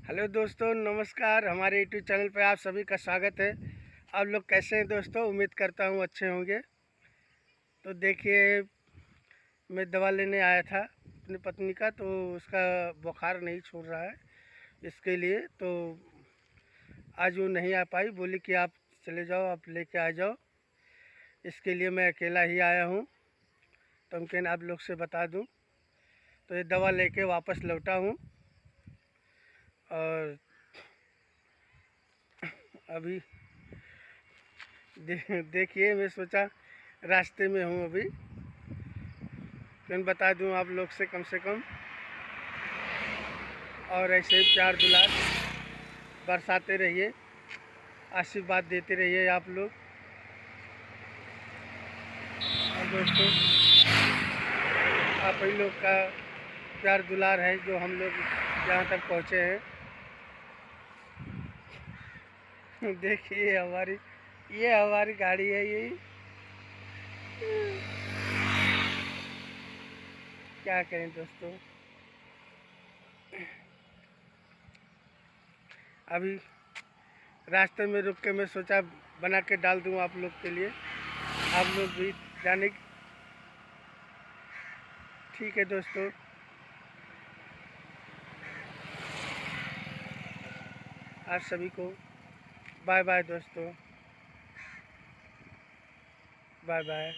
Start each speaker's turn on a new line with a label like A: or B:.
A: Hello दोस्तों, नमस्कार। हमारे यूट्यूब चैनल पे आप सभी का स्वागत है। आप लोग कैसे हैं दोस्तों? उम्मीद करता हूँ अच्छे होंगे। तो देखिए, मैं दवा लेने आया था अपनी पत्नी का, तो उसका बुखार नहीं छोड़ रहा है। इसके लिए तो आज वो नहीं आ पाई, बोली कि आप चले जाओ, आप लेके आ जाओ। इसके लिए मैं अकेला ही आया हूँ। तो हम कहना आप लोग से बता दूँ, तो ये दवा लेके वापस लौटा हूँ। और अभी देखिए, मैं सोचा रास्ते में हूँ अभी, तो बता दूँ आप लोग से कम। और ऐसे ही प्यार दुलार बरसाते रहिए, आशीर्वाद देते रहिए आप लोग। और दोस्तों, आप ही लोग का प्यार दुलार है जो हम लोग यहाँ तक पहुँचे हैं। देखिए, ये हमारी गाड़ी है। ये क्या करें दोस्तों, अभी रास्ते में रुक के मैं सोचा बना के डाल दूँ आप लोग के लिए, आप लोग भी जाने। ठीक है दोस्तों, आप सभी को बाय बाय दोस्तों, बाय बाय।